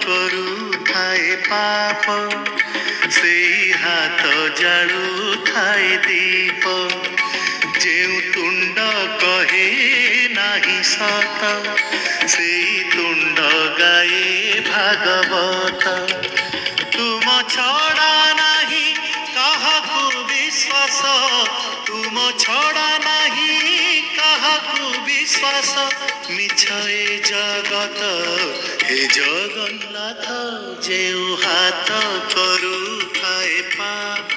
କରୁଥାଏ ପାପ, ସେଇ ହାତ ଜାଳୁଥାଏ ଦୀପ। ଯେଉଁ ତୁଣ୍ଡ କହେ ନାହିଁ ସତ, ସେଇ ତୁଣ୍ଡ ଗାଏ ଭାଗବତ। ତୁମ ଛଡ଼ା ନାହିଁ କାହାକୁ ବିଶ୍ୱାସ, ତୁମ ଛଡ଼ା ନାହିଁ କାହାକୁ ବିଶ୍ୱାସ। ମିଛ ଏ ଜଗତ ହେ ଜଗନ୍ନାଥ, ଯେଉଁ ହାତ କରୁଥାଏ ପାପ,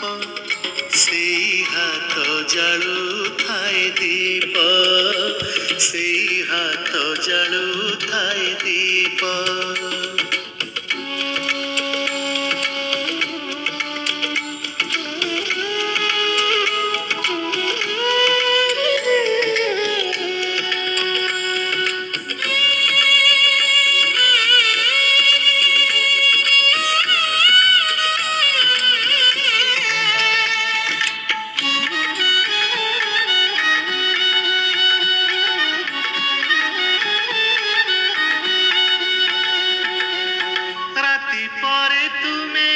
ସେଇ ହାତ ଜାଳୁଥାଏ ଦୀପ, ସେଇ ହାତ ଜାଳୁଥାଏ ଦୀପ। ପରେ ତୁମେ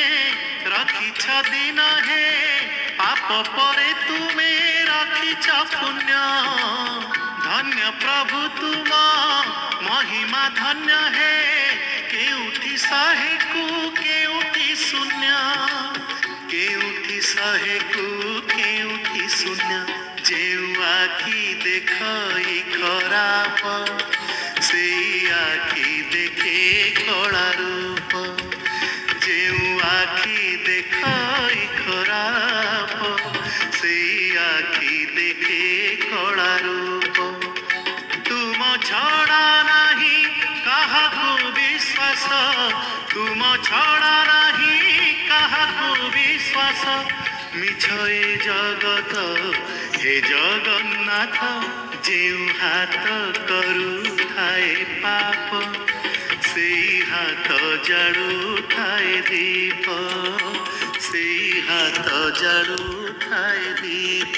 ରଖିଛ ଦିନ ହେ, ପାପ ପରେ ତୁମେ ରଖିଛ ପୁଣ୍ୟ। ଧନ୍ୟ ପ୍ରଭୁ ତୁମ ମହିମା ଧନ୍ୟ ହେ, କେଉଁଠି ଶହେକୁ କେଉଁଠି ଶୂନ୍ୟ, କେଉଁଠି ଶହେକୁ କେଉଁଠି ଶୂନ୍ୟ। ଯେଉଁ ଆଖି ଦେଖଇ ଖରାପ, ସେଇ ଆଖି ଦେଖେ କଳା ରୂପ। ଯେଉଁ ଆଖି ଦେଖଇ ଖରାପ, ସେଇ ଆଖି ଦେଖେ କଳା ରୂପ। ତୁମ ଛଡ଼ା ନାହିଁ କାହାକୁ ବିଶ୍ୱାସ, ତୁମ ଛଡ଼ା ନାହିଁ କାହାକୁ ବିଶ୍ୱାସ। ମିଛ ଏ ଜଗତ ହେ ଜଗନ୍ନାଥ, ଯେଉଁ ହାତ କରୁଥାଏ ପାପ, ସେଇ ହାତ ଜାଳୁଥାଏ ଦୀପ, ସେଇ ହାତ ଜାଳୁଥାଏ ଦୀପ।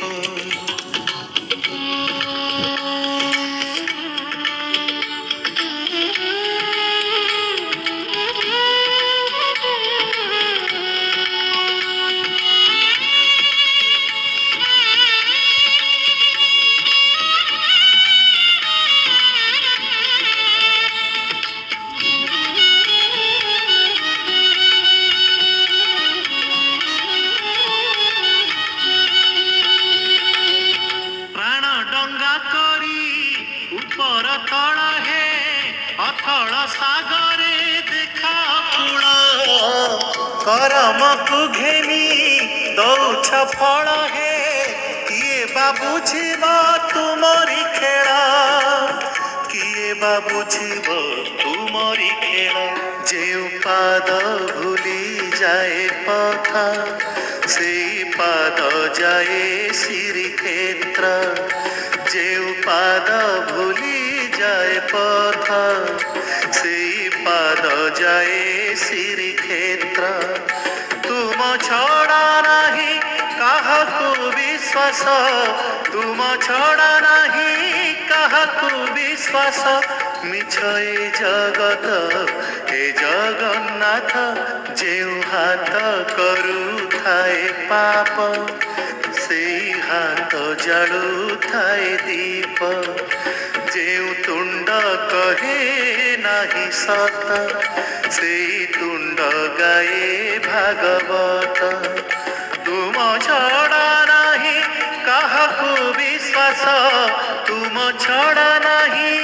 ଉପର ତଳ ହେ ଅଥଳ ସାଗରେ ଦେଖା କୂଳ, କରମକୁ ଘେନି ଦଉଛ ଫଳ ହେ, କିଏ ବା ବୁଝିବ ତୁମରି ଖେଳ, କିଏ ବା ବୁଝିବ ତୁମରି ଖେଳ। ଯେଉଁ ପାଦ ଭୁଲି ଯାଏ ପଥ, ସେଇ ପାଦ ଯାଏ ଶ୍ରୀକ୍ଷେତ୍ର। ଯେଉଁ ପାଦ ଭୁଲି ଯାଏ ପଥ, ସେଇ ପାଦ ଯାଏ ଶ୍ରୀକ୍ଷେତ୍ର। ତୁମ ଛଡ଼ା ନାହିଁ କାହାକୁ ବିଶ୍ୱାସ, ତୁମ ଛଡ଼ା ନାହିଁ କାହାକୁ ବିଶ୍ୱାସ। ମିଛ ଏ ଜଗତ ହେ ଜଗନ୍ନାଥ, ଯେଉଁ ହାତ କରୁଥାଏ ପାପ, ସେଇ ହାତ ଜାଳୁଥାଏ ଦୀପ। ଯେଉଁ ତୁଣ୍ଡ କହେ ନାହିଁ ସତ, ସେଇ ତୁଣ୍ଡ ଗାଏ ଭାଗବତ। ତୁମ ଛଡ଼ା ନାହିଁ କାହାକୁ ବିଶ୍ୱାସ, ତୁମ ଛଡ଼ା ନାହିଁ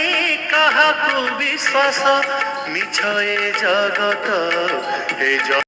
କାହାକୁ ବିଶ୍ୱାସ। ମିଛ ଏ ଜଗତ ହେ